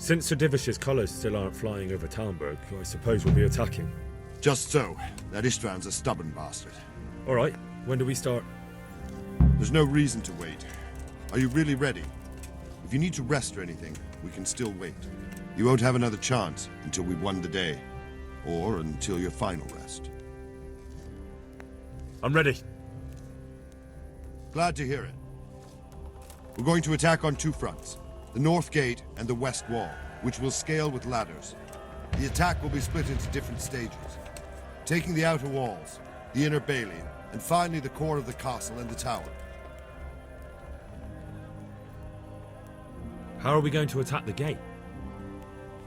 Since Sir Divish's colours still aren't flying over Talmberg, I suppose we'll be attacking. Just so. That Istvan's a stubborn bastard. All right, when do we start? There's no reason to wait. Are you really ready? If you need to rest or anything, we can still wait. You won't have another chance until we've won the day. Or until your final rest. I'm ready. Glad to hear it. We're going to attack on two fronts. The north gate and the west wall, which will scale with ladders. The attack will be split into different stages. Taking the outer walls, the inner bailey, and finally the core of the castle and the tower. How are we going to attack the gate?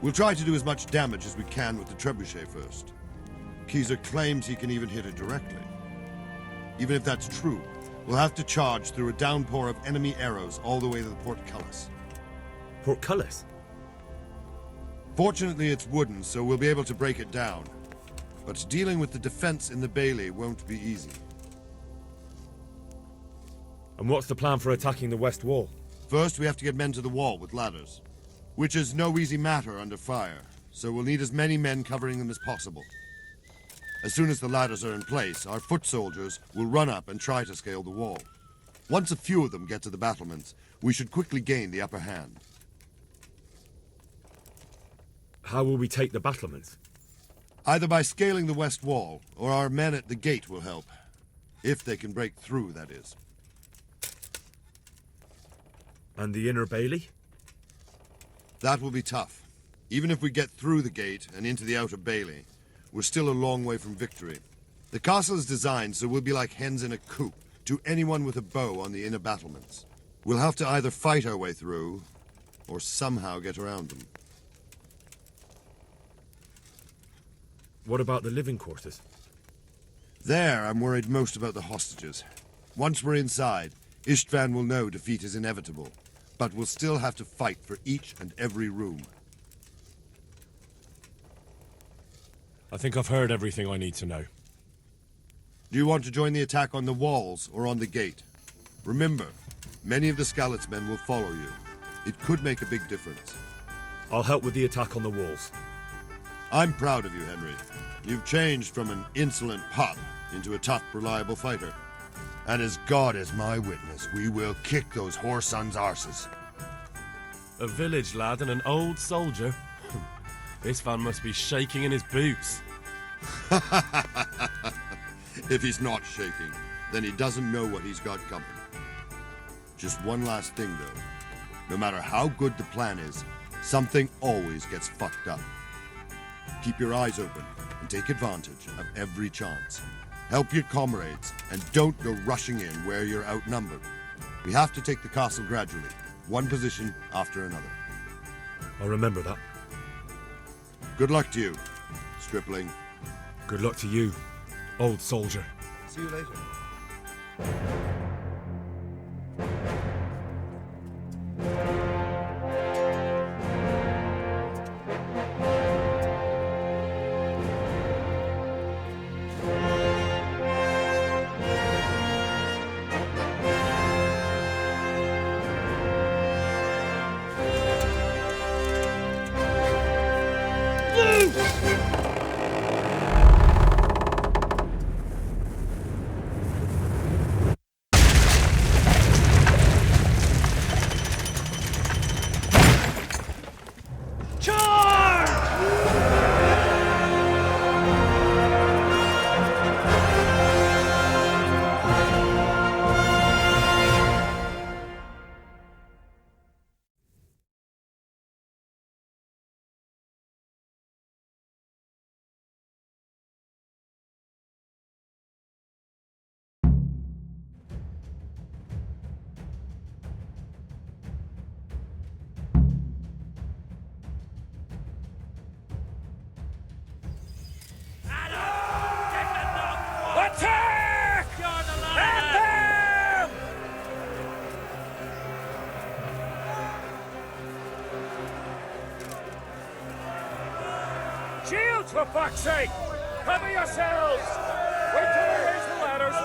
We'll try to do as much damage as we can with the trebuchet first. Kaiser claims he can even hit it directly. Even if that's true, we'll have to charge through a downpour of enemy arrows all the way to the portcullis. Portcullis? Fortunately, it's wooden, so we'll be able to break it down. But dealing with the defense in the bailey won't be easy. And what's the plan for attacking the west wall? First, we have to get men to the wall with ladders, which is no easy matter under fire, so we'll need as many men covering them as possible. As soon as the ladders are in place, our foot soldiers will run up and try to scale the wall. Once a few of them get to the battlements, we should quickly gain the upper hand. How will we take the battlements? Either by scaling the west wall, or our men at the gate will help. If they can break through, that is. And the inner bailey? That will be tough. Even if we get through the gate and into the outer bailey, we're still a long way from victory. The castle is designed so we'll be like hens in a coop to anyone with a bow on the inner battlements. We'll have to either fight our way through, or somehow get around them. What about the living quarters? There, I'm worried most about the hostages. Once we're inside, Istvan will know defeat is inevitable, but we'll still have to fight for each and every room. I think I've heard everything I need to know. Do you want to join the attack on the walls or on the gate? Remember, many of the Skalitz men will follow you. It could make a big difference. I'll help with the attack on the walls. I'm proud of you, Henry. You've changed from an insolent pup into a tough, reliable fighter. And as God is my witness, we will kick those whore sons' arses. A village lad and an old soldier? This man must be shaking in his boots. If he's not shaking, then he doesn't know what he's got coming. Just one last thing, though. No matter how good the plan is, something always gets fucked up. Keep your eyes open and take advantage of every chance. Help your comrades, and don't go rushing in where you're outnumbered. We have to take the castle gradually, one position after another. I'll remember that. Good luck to you, stripling. Good luck to you, old soldier. See you later. Attack! At them! Shields, for fuck's sake! Cover yourselves! Wait till we raise the ladders!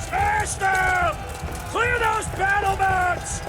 Smash them! Clear those battlements!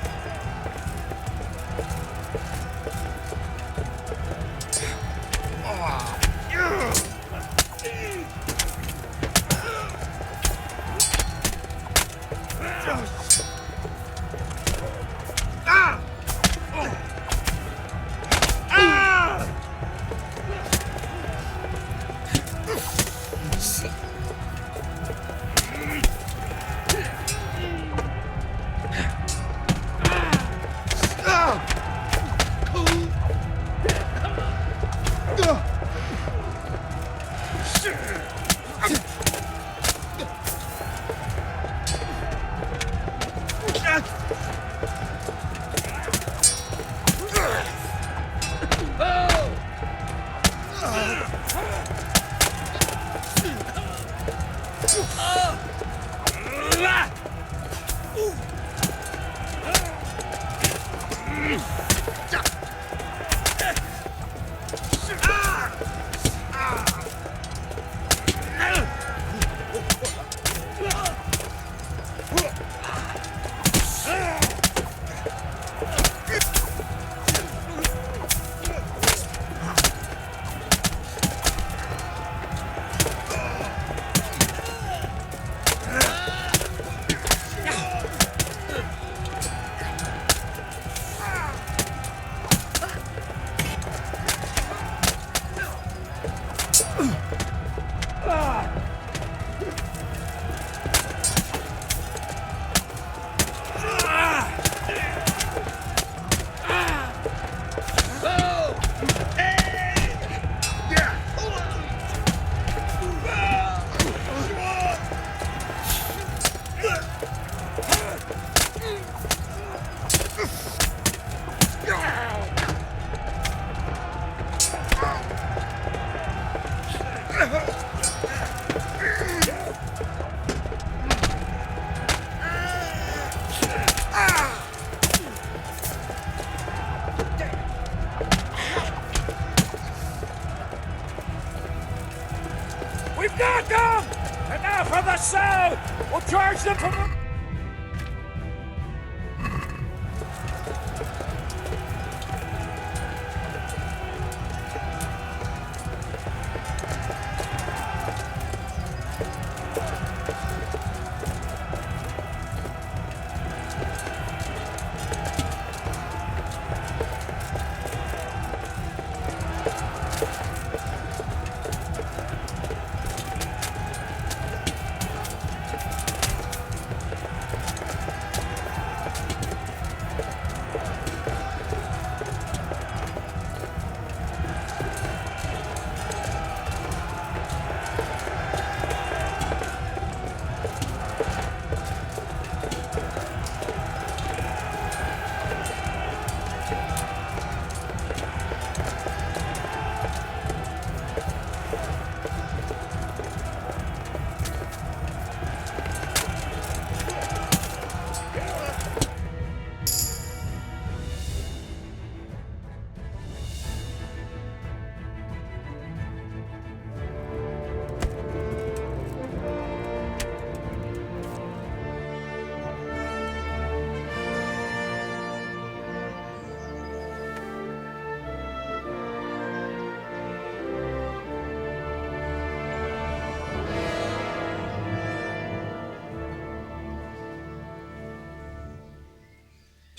We've got them! And now from the south! We'll charge them from the...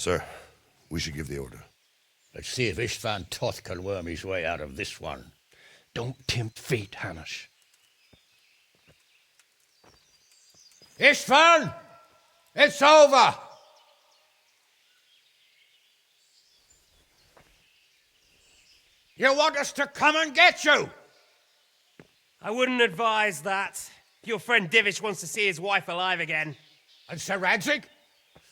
Sir, we should give the order. Let's see if Istvan Toth can worm his way out of this one. Don't tempt fate, Hanush. Istvan! It's over! You want us to come and get you? I wouldn't advise that. Your friend Divish wants to see his wife alive again. And Sir Radzig?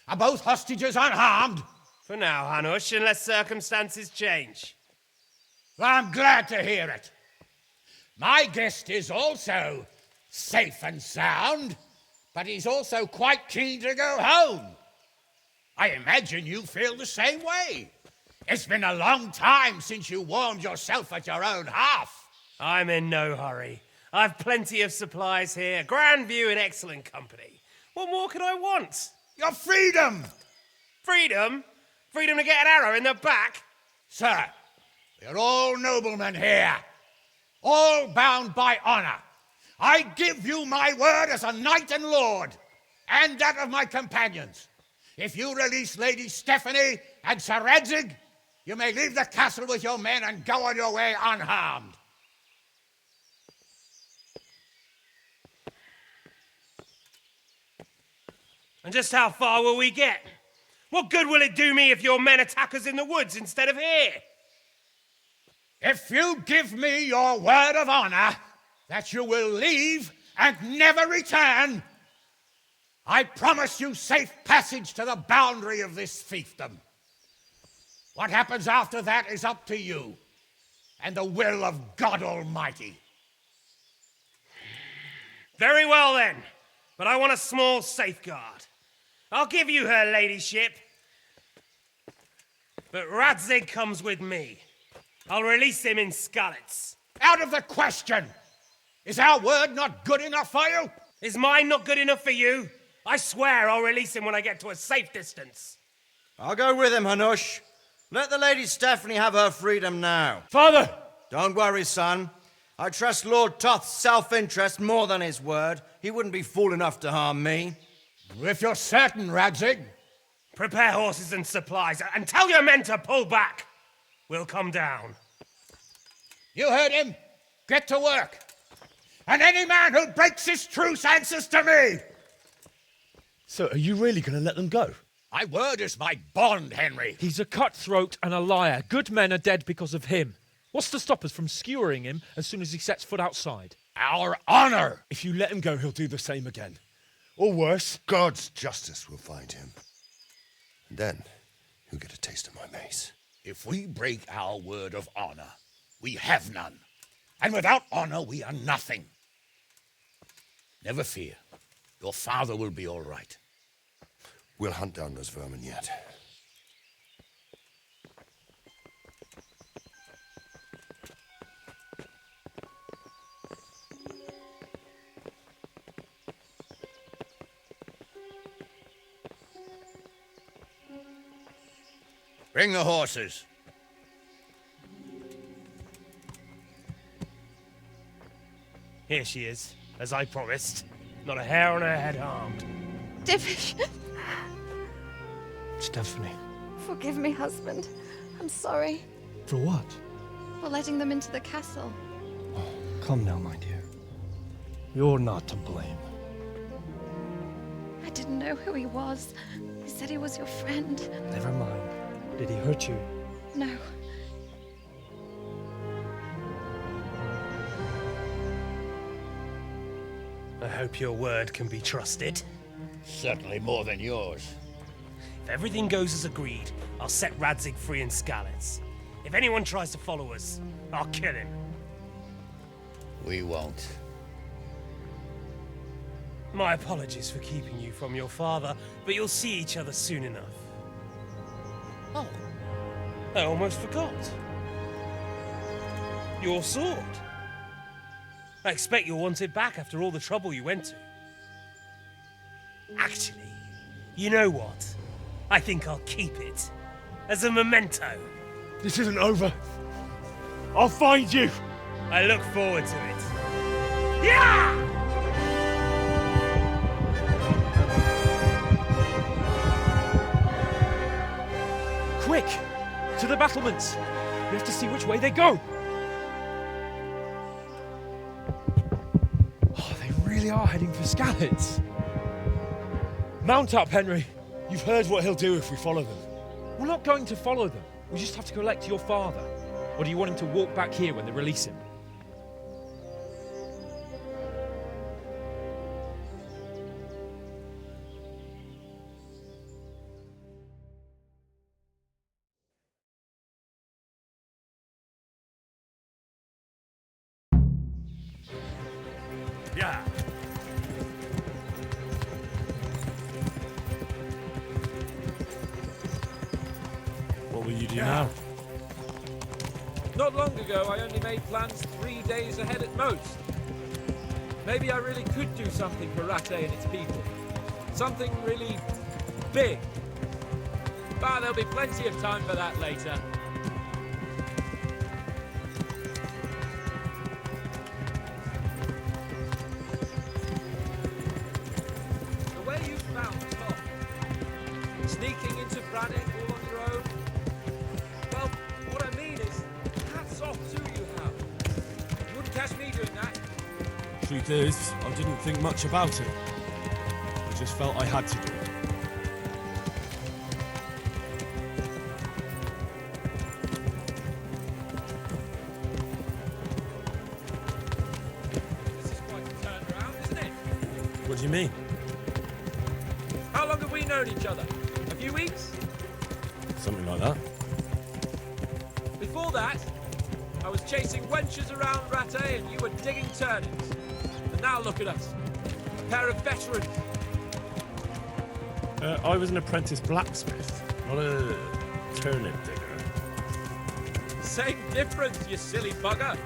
Are both hostages unharmed? For now, Hanush, unless circumstances change. Well, I'm glad to hear it. My guest is also safe and sound, but he's also quite keen to go home. I imagine you feel the same way. It's been a long time since you warmed yourself at your own hearth. I'm in no hurry. I've plenty of supplies here, grand view and excellent company. What more could I want? Your freedom! Freedom? Freedom to get an arrow in the back? Sir, we're all noblemen here, all bound by honor. I give you my word as a knight and lord, and that of my companions. If you release Lady Stephanie and Sir Radzig, you may leave the castle with your men and go on your way unharmed. And just how far will we get? What good will it do me if your men attack us in the woods instead of here? If you give me your word of honor that you will leave and never return, I promise you safe passage to the boundary of this fiefdom. What happens after that is up to you and the will of God Almighty. Very well then, but I want a small safeguard. I'll give you her ladyship, but Radzig comes with me. I'll release him in Skalitz. Out of the question! Is our word not good enough for you? Is mine not good enough for you? I swear I'll release him when I get to a safe distance. I'll go with him, Hanush. Let the Lady Stephanie have her freedom now. Father! Don't worry, son. I trust Lord Toth's self-interest more than his word. He wouldn't be fool enough to harm me. If you're certain, Radzig. Prepare horses and supplies, and tell your men to pull back. We'll come down. You heard him. Get to work. And any man who breaks this truce answers to me. So, are you really going to let them go? My word is my bond, Henry. He's a cutthroat and a liar. Good men are dead because of him. What's to stop us from skewering him as soon as he sets foot outside? Our honor. If you let him go, he'll do the same again. Or worse. God's justice will find him. And then he'll get a taste of my mace. If we break our word of honor, we have none. And without honor, we are nothing. Never fear. Your father will be all right. We'll hunt down those vermin yet. Bring the horses. Here she is, as I promised. Not a hair on her head harmed. Divish! Stephanie. Forgive me, husband. I'm sorry For what? for letting them into the castle. Come now, my dear. You're not to blame. I didn't know who he was. He said he was your friend. Never mind. Did he hurt you? No. I hope your word can be trusted. Certainly more than yours. If everything goes as agreed, I'll set Radzig free in Skalitz. If anyone tries to follow us, I'll kill him. We won't. My apologies for keeping you from your father, but you'll see each other soon enough. Oh, I almost forgot. Your sword. I expect you'll want it back after all the trouble you went to. Actually, you know what? I think I'll keep it. As a memento. This isn't over. I'll find you. I look forward to it. Yeah! Quick! To the battlements! We have to see which way they go! Oh, they really are heading for Scallets. Mount up, Henry. You've heard what he'll do if we follow them. We're not going to follow them. We just have to collect your father. Or do you want him to walk back here when they release him? Yeah. What will you do now? Not long ago, I only made plans 3 days ahead at most. Maybe I really could do something for Rattay and its people. Something really big. But there'll be plenty of time for that later. The way you found Tom, sneaking into Brannick all on your own, well, what I mean is, hats off to you, Hal. You wouldn't catch me doing that. Truth is, I didn't think much about it. I just felt I had to do it. This is quite a turnaround, isn't it? What do you mean? How long have we known each other? A few weeks? Something like that. Before that, I was chasing wenches around Rattay and you were digging turnips. And now look at us. A pair of veterans. I was an apprentice blacksmith, not a turnip digger. Same difference, you silly bugger.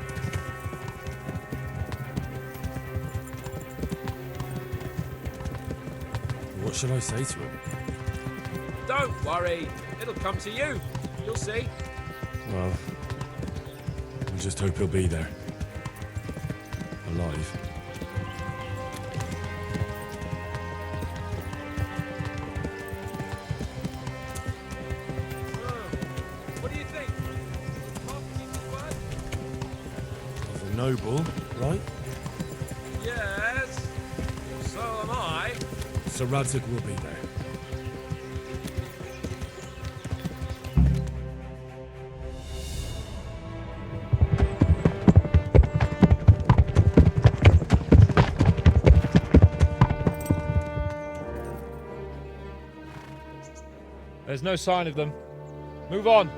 What should I say to him? Don't worry. It'll come to you. You'll see. Well, I just hope he'll be there. Alive. What do you think? Tom keeps his word? He's a noble, right? Yes. So am I. So Radzig will be there. There's no sign of them. Move on.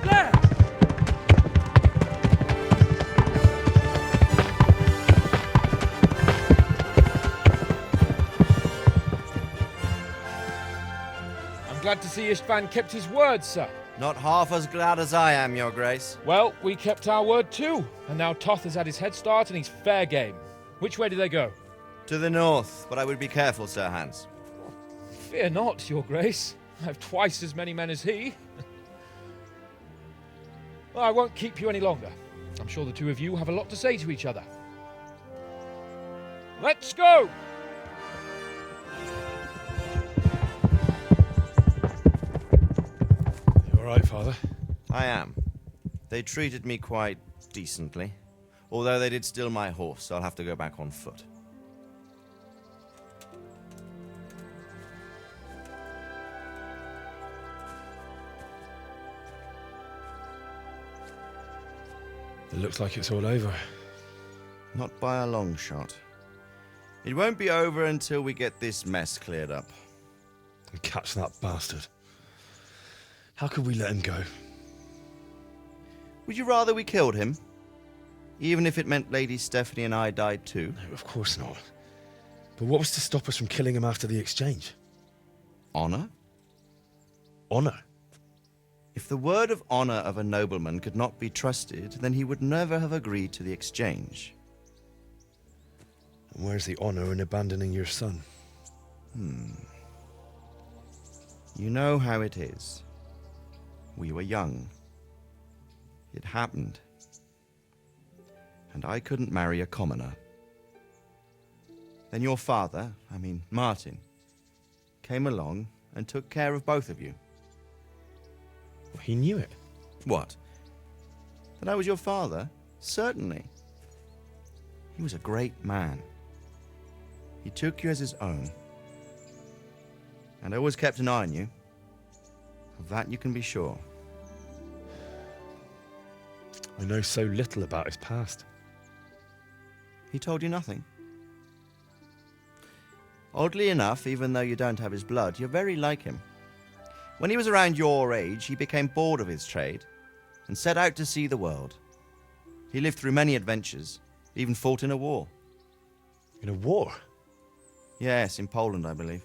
There! I'm glad to see Istvan kept his word, sir. Not half as glad as I am, Your Grace. Well, we kept our word too, and now Toth has had his head start and he's fair game. Which way do they go? To the north, but I would be careful, Sir Hans. Fear not, Your Grace. I have twice as many men as he. Well, I won't keep you any longer. I'm sure the two of you have a lot to say to each other. Let's go! All right, Father. I am. They treated me quite decently. Although they did steal my horse, so I'll have to go back on foot. It looks like it's all over. Not by a long shot. It won't be over until we get this mess cleared up. And catch that bastard. How could we let him go? Would you rather we killed him? Even if it meant Lady Stephanie and I died too? No, of course not. But what was to stop us from killing him after the exchange? Honor? Honor? If the word of honor of a nobleman could not be trusted, then he would never have agreed to the exchange. And where's the honor in abandoning your son? You know how it is. We were young. It happened. And I couldn't marry a commoner. Then your father, Martin, came along and took care of both of you. He knew it. What? That I was your father? Certainly. He was a great man. He took you as his own. And always kept an eye on you. Of that you can be sure. I know so little about his past. He told you nothing? Oddly enough, even though you don't have his blood, you're very like him. When he was around your age, he became bored of his trade and set out to see the world. He lived through many adventures, even fought in a war. In a war? Yes, in Poland, I believe.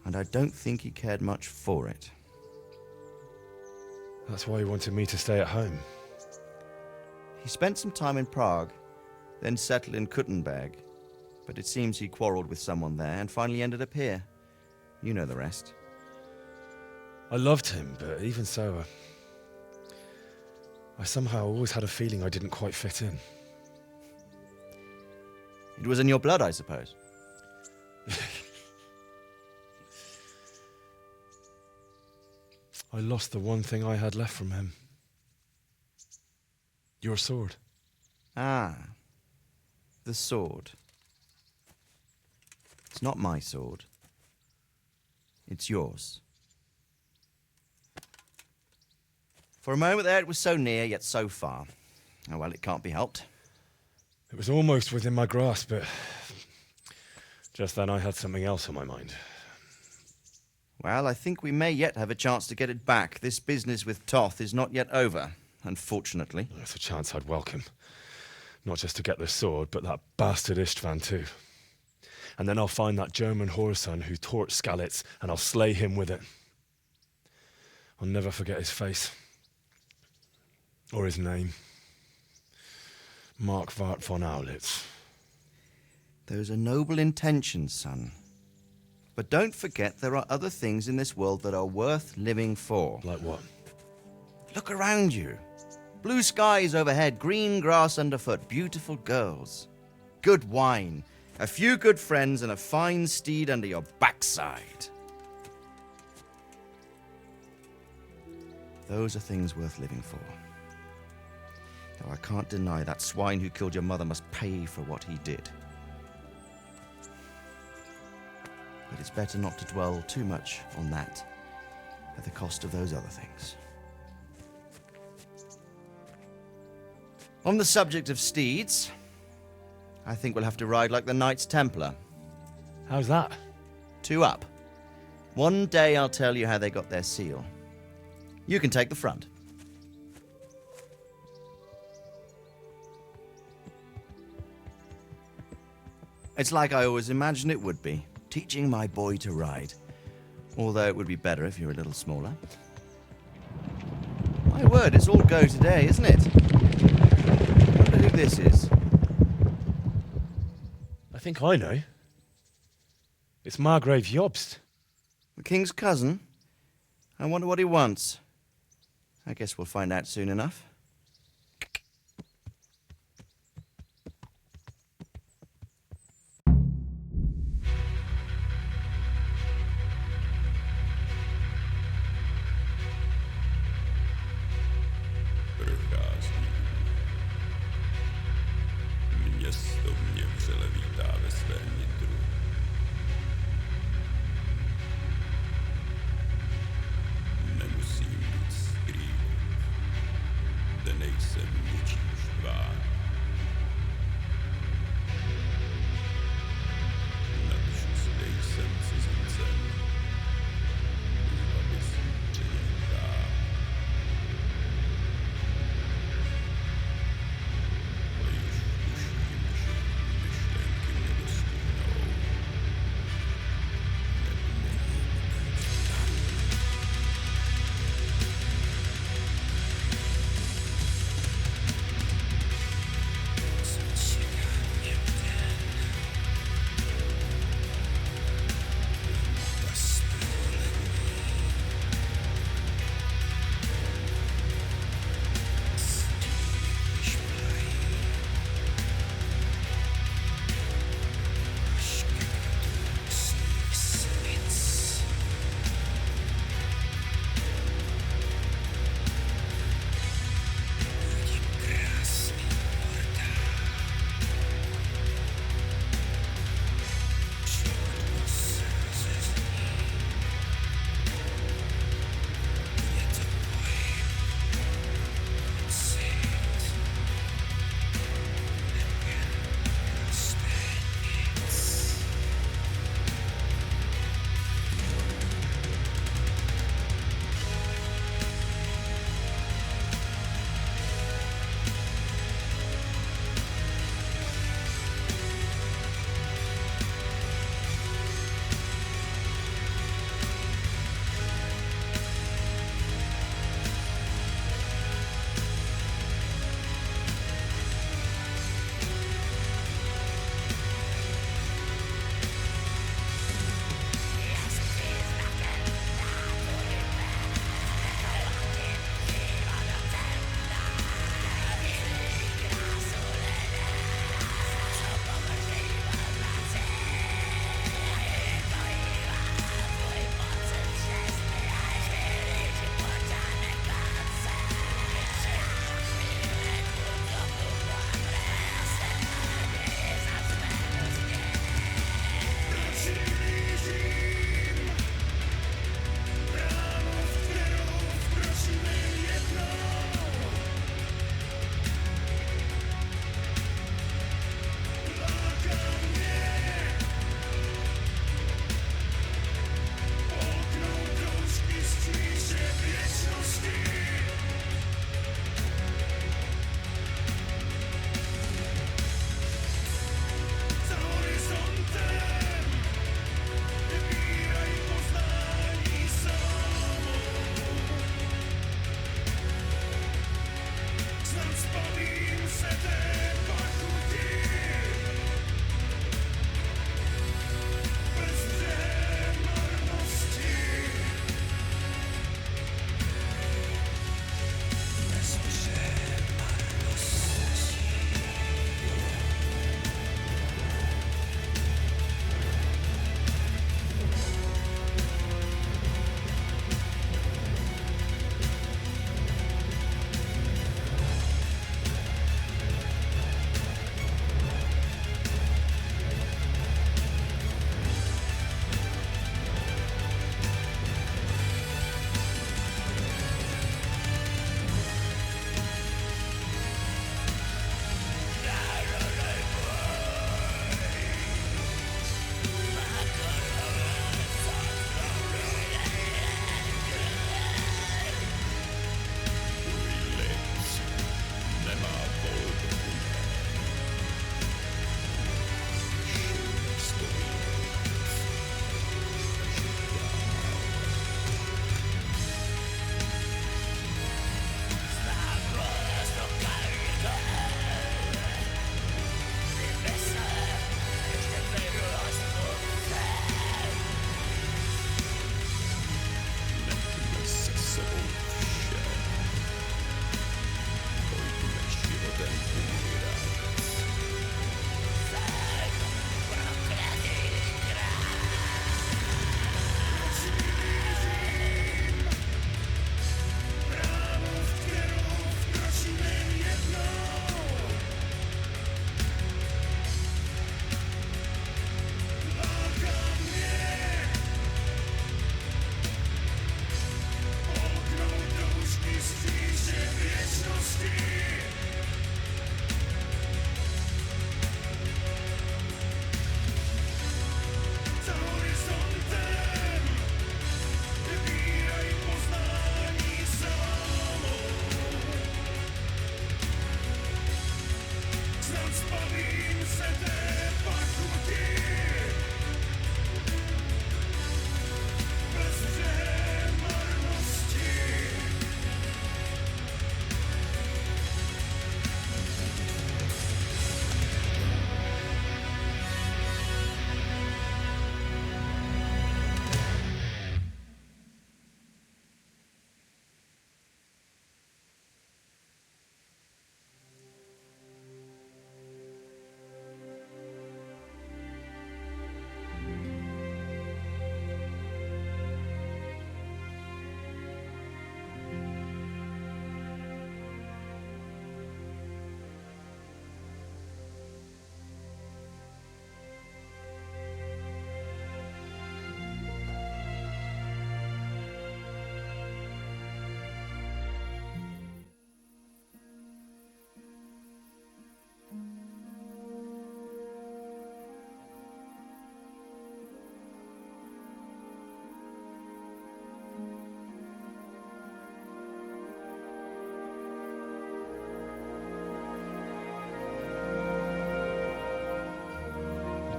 And I don't think he cared much for it. That's why he wanted me to stay at home. He spent some time in Prague, then settled in Kuttenberg. But it seems he quarreled with someone there and finally ended up here. You know the rest. I loved him, but even so, I somehow always had a feeling I didn't quite fit in. It was in your blood, I suppose. I lost the one thing I had left from him. Your sword. Ah, the sword. It's not my sword. It's yours. For a moment there, it was so near, yet so far. Oh, well, it can't be helped. It was almost within my grasp, but just then I had something else on my mind. Well, I think we may yet have a chance to get it back. This business with Toth is not yet over, unfortunately. That's a chance I'd welcome. Not just to get the sword, but that bastard Istvan too. And then I'll find that German whoreson who torched Skalitz, and I'll slay him with it. I'll never forget his face. Or his name. Marquardt von Aulitz. Those are noble intentions, son. But don't forget there are other things in this world that are worth living for. Like what? Look around you. Blue skies overhead, green grass underfoot, beautiful girls. Good wine, a few good friends, and a fine steed under your backside. Those are things worth living for. Though I can't deny that swine who killed your mother must pay for what he did. But it's better not to dwell too much on that at the cost of those other things. On the subject of steeds, I think we'll have to ride like the Knights Templar. How's that? 2 up. One day I'll tell you how they got their seal. You can take the front. It's like I always imagined it would be, teaching my boy to ride. Although it would be better if you're a little smaller. My word, it's all go today, isn't it? I wonder who this is. I think I know. It's Margrave Jobst. The king's cousin? I wonder what he wants. I guess we'll find out soon enough. Město mě vřele vítá ve svém nitru. Nemusím nic skrývat.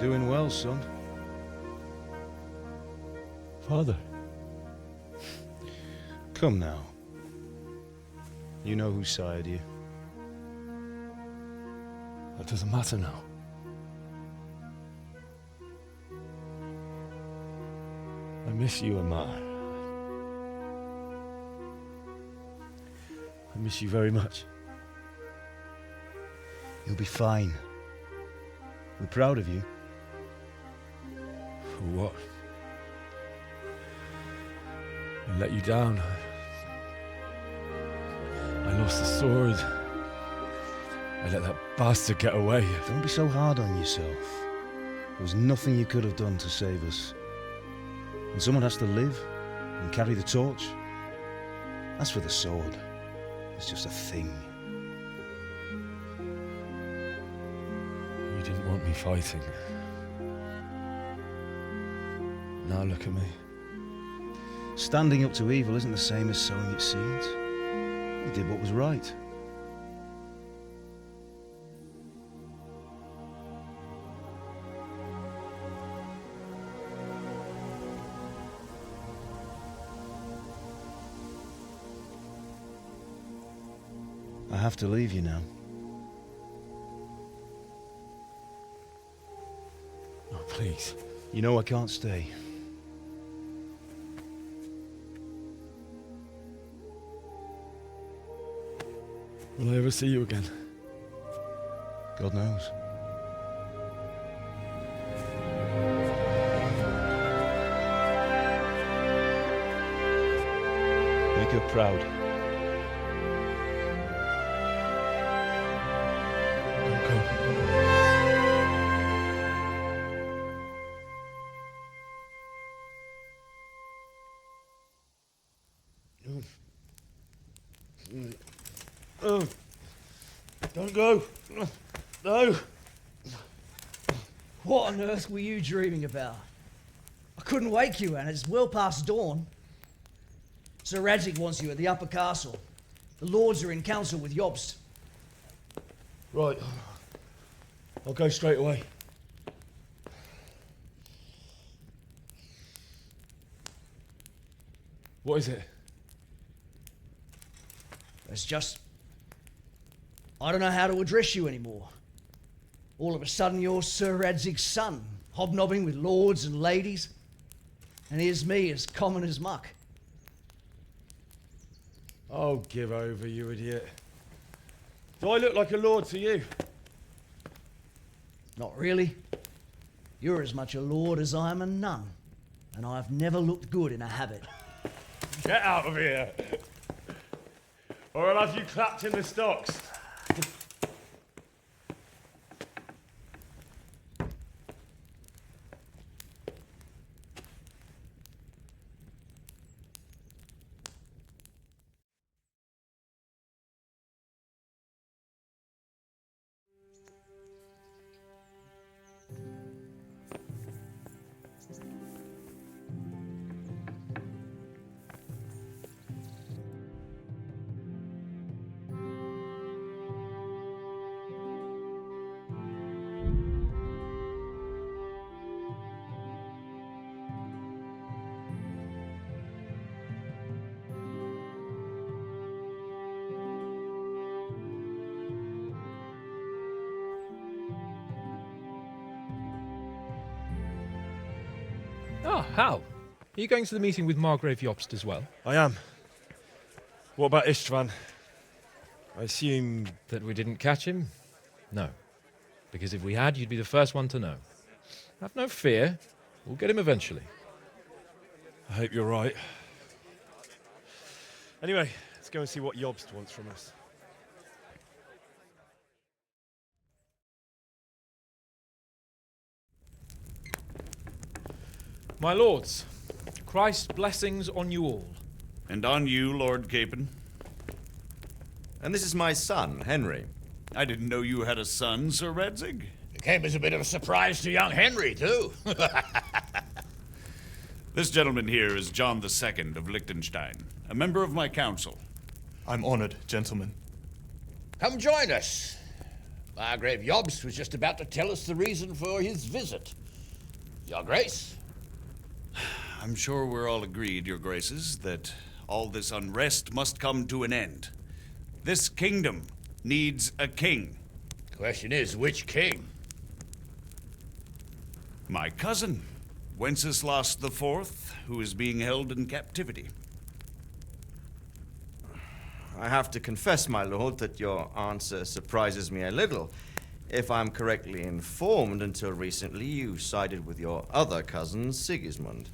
Doing well, son. Father. Come now. You know who sired you. That doesn't matter now. I miss you, Amar. I miss you very much. You'll be fine. We're proud of you. For what? I let you down. I lost the sword. I let that bastard get away. Don't be so hard on yourself. There was nothing you could have done to save us. And someone has to live and carry the torch. As for the sword, it's just a thing. You didn't want me fighting. Now look at me. Standing up to evil isn't the same as sowing its seeds. You did what was right. I have to leave you now. Oh, please. You know I can't stay. Will I ever see you again? God knows. Make her proud. Don't go. Oh, don't go. No. What on earth were you dreaming about? I couldn't wake you, and it's well past dawn. Sir Radzig wants you at the upper castle. The lords are in council with Jobst. Right. I'll go straight away. What is it? It's just... I don't know how to address you anymore. All of a sudden you're Sir Radzig's son, hobnobbing with lords and ladies. And here's me, as common as muck. Oh, give over, you idiot. Do I look like a lord to you? Not really. You're as much a lord as I am a nun. And I've never looked good in a habit. Get out of here! Or I'll have you clapped in the stocks. Ah, Hal. Are you going to the meeting with Margrave Jobst as well? I am. What about Istvan? I assume... That we didn't catch him? No. Because if we had, you'd be the first one to know. Have no fear. We'll get him eventually. I hope you're right. Anyway, let's go and see what Jobst wants from us. My lords, Christ's blessings on you all. And on you, Lord Capon. And this is my son, Henry. I didn't know you had a son, Sir Radzig. It came as a bit of a surprise to young Henry, too. This gentleman here is John II of Liechtenstein, a member of my council. I'm honored, gentlemen. Come join us. Margrave Jobst was just about to tell us the reason for his visit. Your Grace. I'm sure we're all agreed, Your Graces, that all this unrest must come to an end. This kingdom needs a king. Question is, which king? My cousin, Wenceslas IV, who is being held in captivity. I have to confess, my lord, that your answer surprises me a little. If I'm correctly informed, until recently you sided with your other cousin, Sigismund.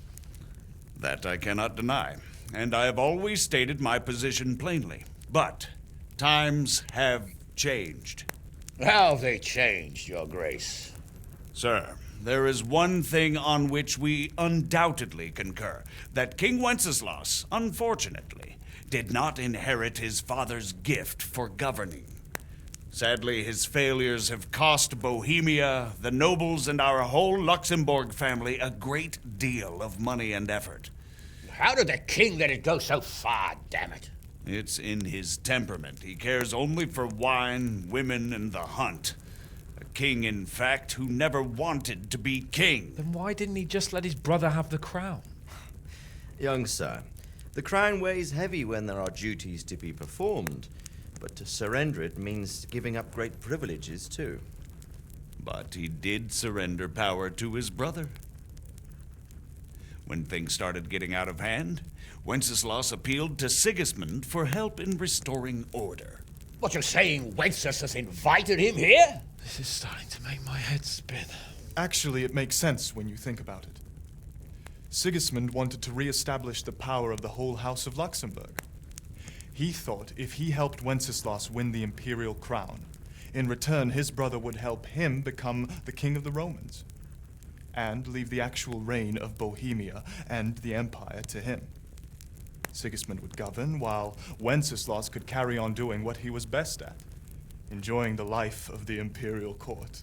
That I cannot deny, and I have always stated my position plainly. But times have changed. How have they changed, Your Grace? Sir, there is one thing on which we undoubtedly concur, that King Wenceslas, unfortunately, did not inherit his father's gift for governing. Sadly, his failures have cost Bohemia, the nobles, and our whole Luxembourg family a great deal of money and effort. How did the king let it go so far, damn it? It's in his temperament. He cares only for wine, women, and the hunt. A king, in fact, who never wanted to be king. Then why didn't he just let his brother have the crown? Young sir, the crown weighs heavy when there are duties to be performed, but to surrender it means giving up great privileges too. But he did surrender power to his brother. When things started getting out of hand, Wenceslas appealed to Sigismund for help in restoring order. What, you're saying Wenceslas invited him here? This is starting to make my head spin. Actually, it makes sense when you think about it. Sigismund wanted to re-establish the power of the whole House of Luxembourg. He thought if he helped Wenceslas win the imperial crown, in return his brother would help him become the king of the Romans, and leave the actual reign of Bohemia and the empire to him. Sigismund would govern, while Wenceslas could carry on doing what he was best at, enjoying the life of the imperial court.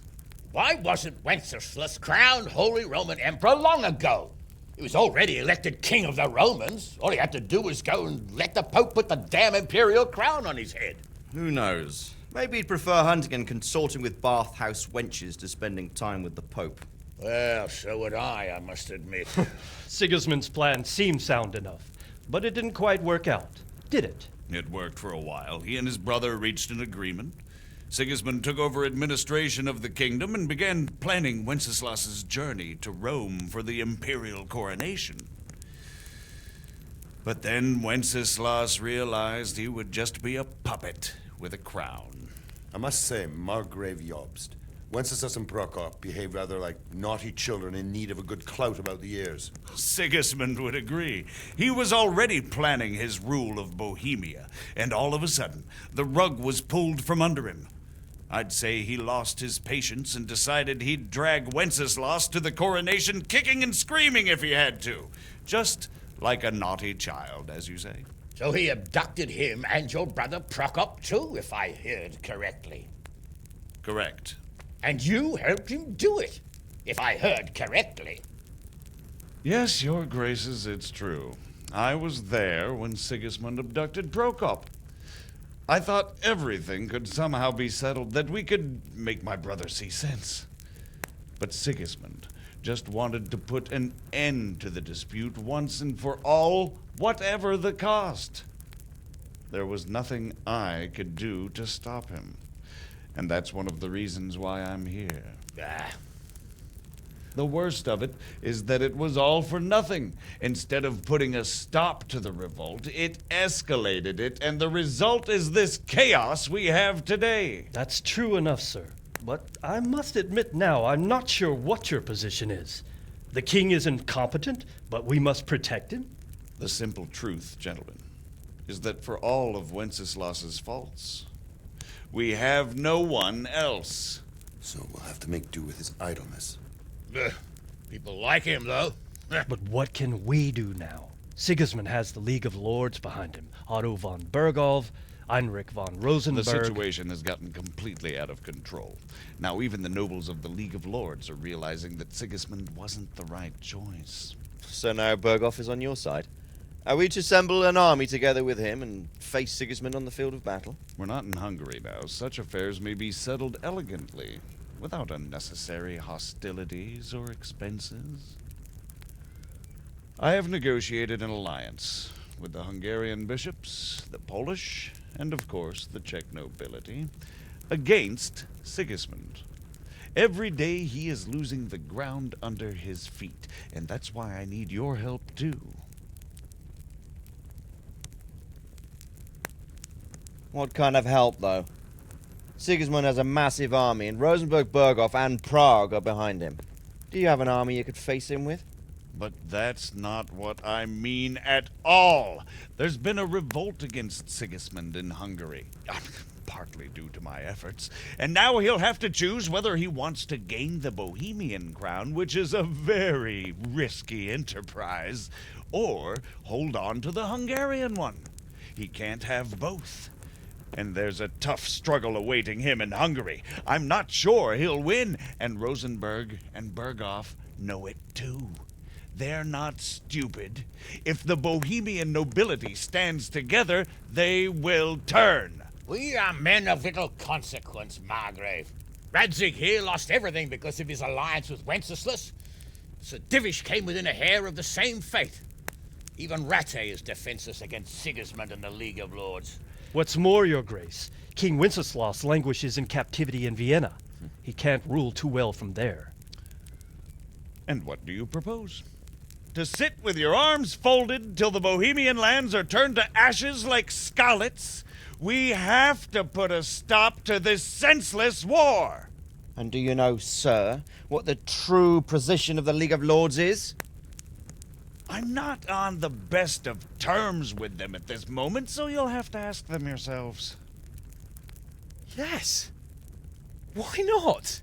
Why wasn't Wenceslas crowned Holy Roman Emperor long ago? He was already elected king of the Romans. All he had to do was go and let the Pope put the damn imperial crown on his head. Who knows? Maybe he'd prefer hunting and consorting with bathhouse wenches to spending time with the Pope. Well, so would I must admit. Sigismund's plan seemed sound enough, but it didn't quite work out, did it? It worked for a while. He and his brother reached an agreement. Sigismund took over administration of the kingdom and began planning Wenceslas's journey to Rome for the imperial coronation. But then Wenceslas realized he would just be a puppet with a crown. I must say, Margrave Jobst, Wenceslas and Prokop behave rather like naughty children in need of a good clout about the ears. Sigismund would agree. He was already planning his rule of Bohemia, and all of a sudden, the rug was pulled from under him. I'd say he lost his patience and decided he'd drag Wenceslas to the coronation kicking and screaming if he had to. Just like a naughty child, as you say. So he abducted him and your brother Prokop too, if I heard correctly. Correct. And you helped him do it, if I heard correctly. Yes, Your Graces, it's true. I was there when Sigismund abducted Prokop. I thought everything could somehow be settled, that we could make my brother see sense. But Sigismund just wanted to put an end to the dispute once and for all, whatever the cost. There was nothing I could do to stop him. And that's one of the reasons why I'm here. The worst of it is that it was all for nothing. Instead of putting a stop to the revolt, it escalated it, and the result is this chaos we have today. That's true enough, sir. But I must admit now, I'm not sure what your position is. The king is incompetent, but we must protect him? The simple truth, gentlemen, is that for all of Wenceslas's faults, we have no one else. So we'll have to make do with his idleness. People like him, though. But what can we do now? Sigismund has the League of Lords behind him. Otto von Bergolf, Heinrich von Rosenberg. The situation has gotten completely out of control. Now even the nobles of the League of Lords are realizing that Sigismund wasn't the right choice. So now Bergolf is on your side? Are we to assemble an army together with him and face Sigismund on the field of battle? We're not in Hungary now. Such affairs may be settled elegantly. without unnecessary hostilities or expenses. I have negotiated an alliance with the Hungarian bishops, the Polish, and of course the Czech nobility, against Sigismund. Every day he is losing the ground under his feet, and that's why I need your help too. What kind of help, though? Sigismund has a massive army, and Rosenberg, Berghoff, and Prague are behind him. Do you have an army you could face him with? But that's not what I mean at all. There's been a revolt against Sigismund in Hungary, partly due to my efforts, and now he'll have to choose whether he wants to gain the Bohemian crown, which is a very risky enterprise, or hold on to the Hungarian one. He can't have both. And there's a tough struggle awaiting him in Hungary. I'm not sure he'll win, and Rosenberg and Berghoff know it too. They're not stupid. If the Bohemian nobility stands together, they will turn. We are men of little consequence, Margrave. Radzig here lost everything because of his alliance with Wenceslas. Sir Divish came within a hair of the same fate. Even Rattay is defenseless against Sigismund and the League of Lords. What's more, Your Grace, King Wenceslas languishes in captivity in Vienna. He can't rule too well from there. And what do you propose? To sit with your arms folded till the Bohemian lands are turned to ashes like Skalitz? We have to put a stop to this senseless war! And do you know, sir, what the true position of the League of Lords is? I'm not on the best of terms with them at this moment, so you'll have to ask them yourselves. Yes. Why not?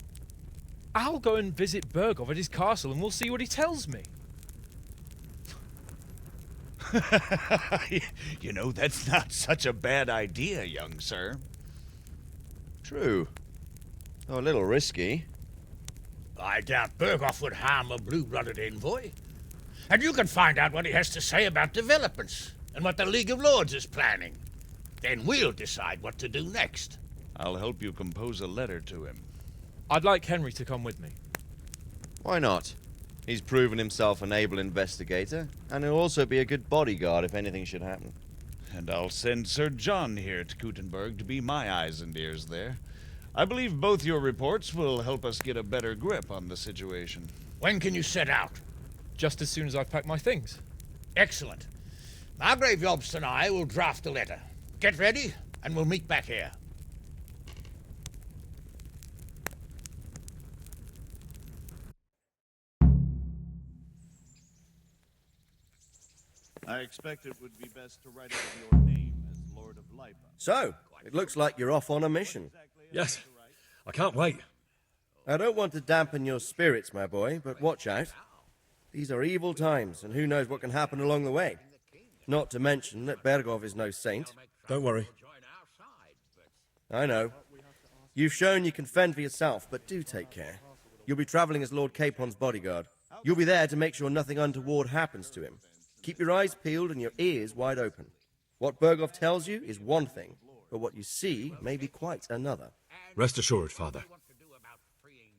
I'll go and visit Berghoff at his castle and we'll see what he tells me. You know, that's not such a bad idea, young sir. True. Though a little risky. I doubt Berghoff would harm a blue-blooded envoy. And you can find out what he has to say about developments and what the League of Lords is planning. Then we'll decide what to do next. I'll help you compose a letter to him. I'd like Henry to come with me. Why not? He's proven himself an able investigator, and he'll also be a good bodyguard if anything should happen. And I'll send Sir John here to Gutenberg to be my eyes and ears there. I believe both your reports will help us get a better grip on the situation. When can you set out? Just as soon as I've packed my things. Excellent. Margrave Jobst and I will draft a letter. Get ready, and we'll meet back here. I expect it would be best to write it with your name as Lord of Lipa. So, it looks like you're off on a mission. Yes. I can't wait. I don't want to dampen your spirits, my boy, but watch out. These are evil times, and who knows what can happen along the way. Not to mention that Berghoff is no saint. Don't worry. I know. You've shown you can fend for yourself, but do take care. You'll be traveling as Lord Capon's bodyguard. You'll be there to make sure nothing untoward happens to him. Keep your eyes peeled and your ears wide open. What Berghoff tells you is one thing, but what you see may be quite another. Rest assured, Father.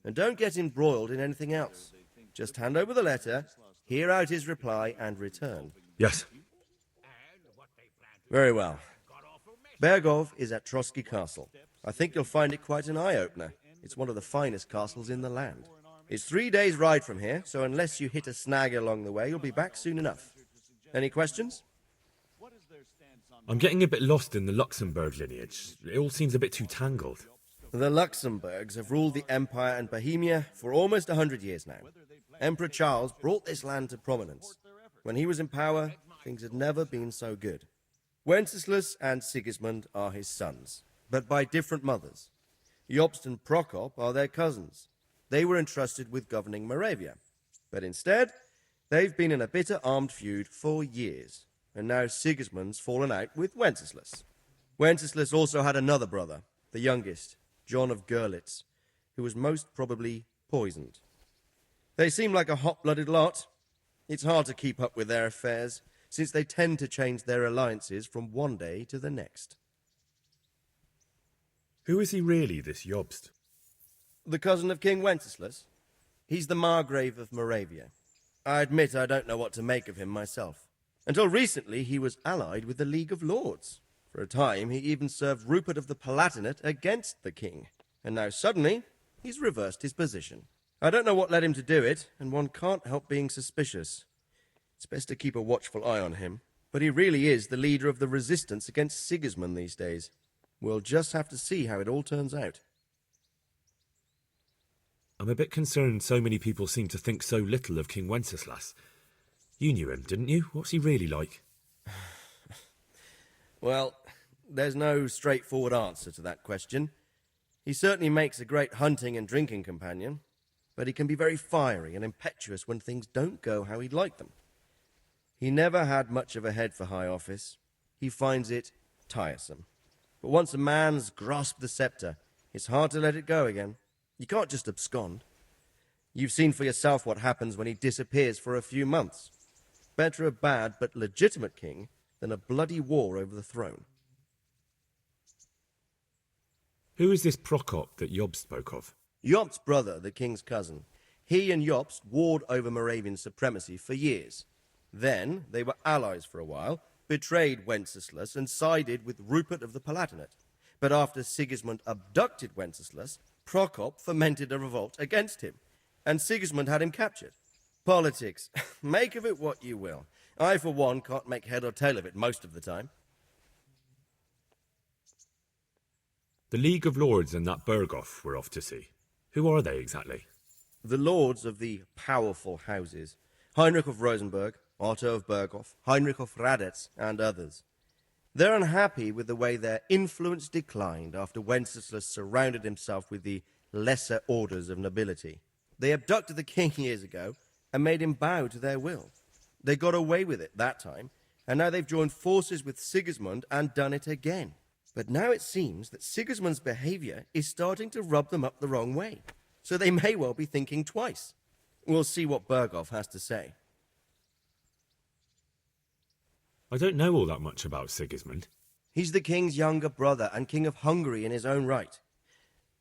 And don't get embroiled in anything else. Just hand over the letter, hear out his reply, and return. Yes. Very well. Berghoff is at Trotsky Castle. I think you'll find it quite an eye-opener. It's one of the finest castles in the land. It's 3 days' ride from here, so unless you hit a snag along the way, you'll be back soon enough. Any questions? I'm getting a bit lost in the Luxembourg lineage. It all seems a bit too tangled. The Luxembourgs have ruled the Empire and Bohemia for almost 100 years now. Emperor Charles brought this land to prominence. When he was in power, things had never been so good. Wenceslas and Sigismund are his sons, but by different mothers. Jobst and Prokop are their cousins. They were entrusted with governing Moravia. But instead, they've been in a bitter armed feud for years, and now Sigismund's fallen out with Wenceslas. Wenceslas also had another brother, the youngest, John of Görlitz, who was most probably poisoned. They seem like a hot-blooded lot. It's hard to keep up with their affairs, since they tend to change their alliances from one day to the next. Who is he really, this Jobst? The cousin of King Wenceslas? He's the Margrave of Moravia. I admit I don't know what to make of him myself. Until recently, he was allied with the League of Lords. For a time, he even served Rupert of the Palatinate against the king. And now suddenly, he's reversed his position. I don't know what led him to do it, and one can't help being suspicious. It's best to keep a watchful eye on him. But he really is the leader of the resistance against Sigismund these days. We'll just have to see how it all turns out. I'm a bit concerned so many people seem to think so little of King Wenceslas. You knew him, didn't you? What's he really like? Well, there's no straightforward answer to that question. He certainly makes a great hunting and drinking companion, but he can be very fiery and impetuous when things don't go how he'd like them. He never had much of a head for high office. He finds it tiresome. But once a man's grasped the scepter, it's hard to let it go again. You can't just abscond. You've seen for yourself what happens when he disappears for a few months. Better a bad but legitimate king than a bloody war over the throne. Who is this Prokop that Job spoke of? Jobst's brother, the king's cousin. He and Jobst warred over Moravian supremacy for years. Then they were allies for a while, betrayed Wenceslas and sided with Rupert of the Palatinate. But after Sigismund abducted Wenceslas, Prokop fomented a revolt against him, and Sigismund had him captured. Politics. Make of it what you will. I, for one, can't make head or tail of it most of the time. The League of Lords and that Berghoff we're off to see. Who are they exactly? The lords of the powerful houses. Heinrich of Rosenberg, Otto of Berghoff, Heinrich of Radetz, and others. They're unhappy with the way their influence declined after Wenceslas surrounded himself with the lesser orders of nobility. They abducted the king years ago and made him bow to their will. They got away with it that time, and now they've joined forces with Sigismund and done it again. But now it seems that Sigismund's behavior is starting to rub them up the wrong way, so they may well be thinking twice. We'll see what Berghoff has to say. I don't know all that much about Sigismund. He's the king's younger brother and king of Hungary in his own right.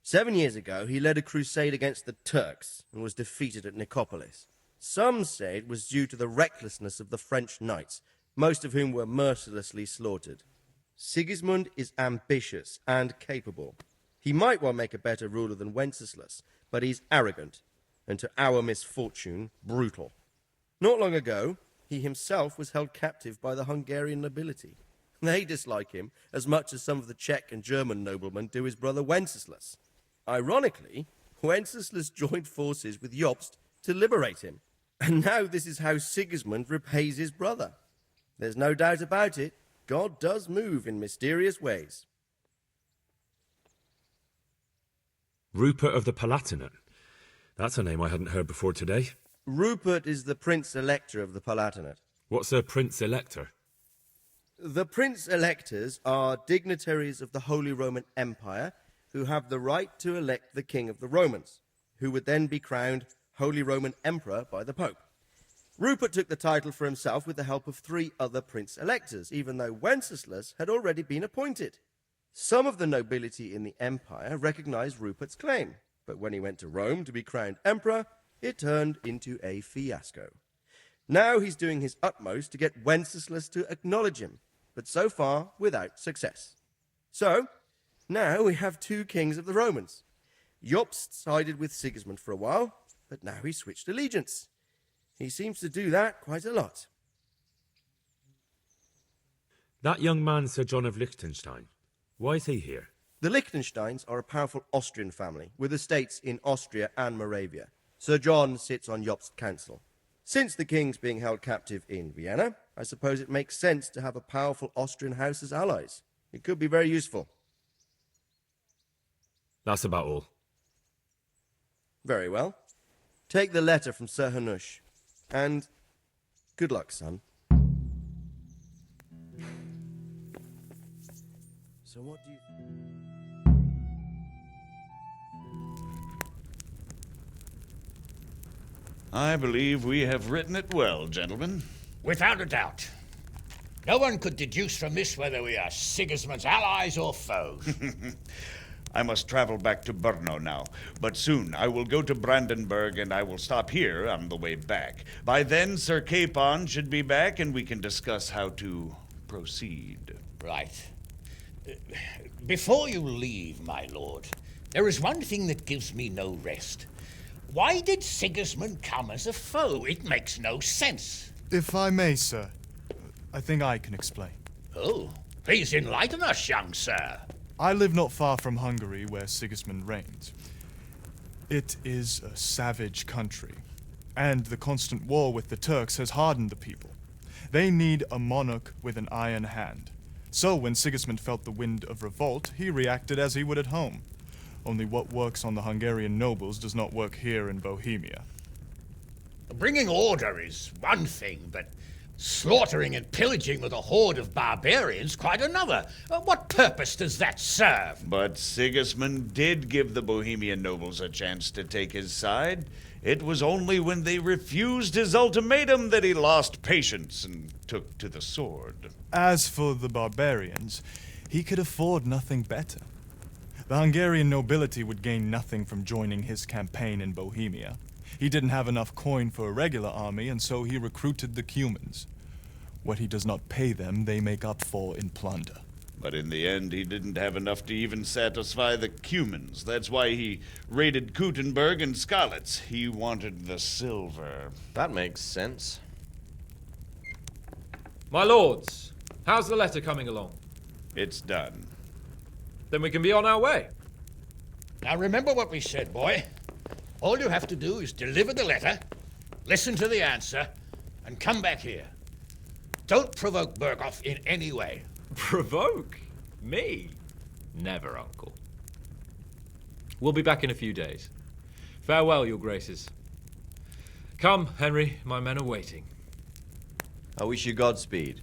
7 years ago, he led a crusade against the Turks and was defeated at Nicopolis. Some say it was due to the recklessness of the French knights, most of whom were mercilessly slaughtered. Sigismund is ambitious and capable. He might well make a better ruler than Wenceslas, but he's arrogant, and to our misfortune, brutal. Not long ago, he himself was held captive by the Hungarian nobility. They dislike him as much as some of the Czech and German noblemen do his brother Wenceslas. Ironically, Wenceslas joined forces with Jobst to liberate him. And now this is how Sigismund repays his brother. There's no doubt about it, God does move in mysterious ways. Rupert of the Palatinate. That's a name I hadn't heard before today. Rupert is the Prince-Elector of the Palatinate. What's a Prince-Elector? The Prince-Electors are dignitaries of the Holy Roman Empire who have the right to elect the King of the Romans, who would then be crowned Holy Roman Emperor by the Pope. Rupert took the title for himself with the help of 3 other Prince-Electors, even though Wenceslas had already been appointed. Some of the nobility in the empire recognized Rupert's claim, but when he went to Rome to be crowned emperor, it turned into a fiasco. Now he's doing his utmost to get Wenceslas to acknowledge him, but so far without success. So, now we have 2 kings of the Romans. Jobst sided with Sigismund for a while, but now he's switched allegiance. He seems to do that quite a lot. That young man, Sir John of Liechtenstein. Why is he here? The Liechtensteins are a powerful Austrian family with estates in Austria and Moravia. Sir John sits on Jobst's council. Since the king's being held captive in Vienna, I suppose it makes sense to have a powerful Austrian house as allies. It could be very useful. That's about all. Very well. Take the letter from Sir Hanush. And good luck, son. So what do you... I believe we have written it well, gentlemen. Without a doubt. No one could deduce from this whether we are Sigismund's allies or foes. I must travel back to Brno now, but soon I will go to Brandenburg and I will stop here on the way back. By then, Sir Capon should be back and we can discuss how to proceed. Right. Before you leave, my lord, there is one thing that gives me no rest. Why did Sigismund come as a foe? It makes no sense. If I may, sir, I think I can explain. Oh, please enlighten us, young sir. I live not far from Hungary, where Sigismund reigns. It is a savage country, and the constant war with the Turks has hardened the people. They need a monarch with an iron hand. So when Sigismund felt the wind of revolt, he reacted as he would at home. Only what works on the Hungarian nobles does not work here in Bohemia. Bringing order is one thing, but slaughtering and pillaging with a horde of barbarians quite another. What purpose does that serve? But Sigismund did give the Bohemian nobles a chance to take his side. It was only when they refused his ultimatum that he lost patience and took to the sword. As for the barbarians, he could afford nothing better. The Hungarian nobility would gain nothing from joining his campaign in Bohemia. He didn't have enough coin for a regular army, and so he recruited the Cumans. What he does not pay them, they make up for in plunder. But in the end, he didn't have enough to even satisfy the Cumans. That's why he raided Gutenberg and Skalitz. He wanted the silver. That makes sense. My lords, how's the letter coming along? It's done. Then we can be on our way. Now remember what we said, boy. All you have to do is deliver the letter, listen to the answer, and come back here. Don't provoke Berghoff in any way. Provoke? Me? Never, Uncle. We'll be back in a few days. Farewell, your graces. Come, Henry, my men are waiting. I wish you Godspeed.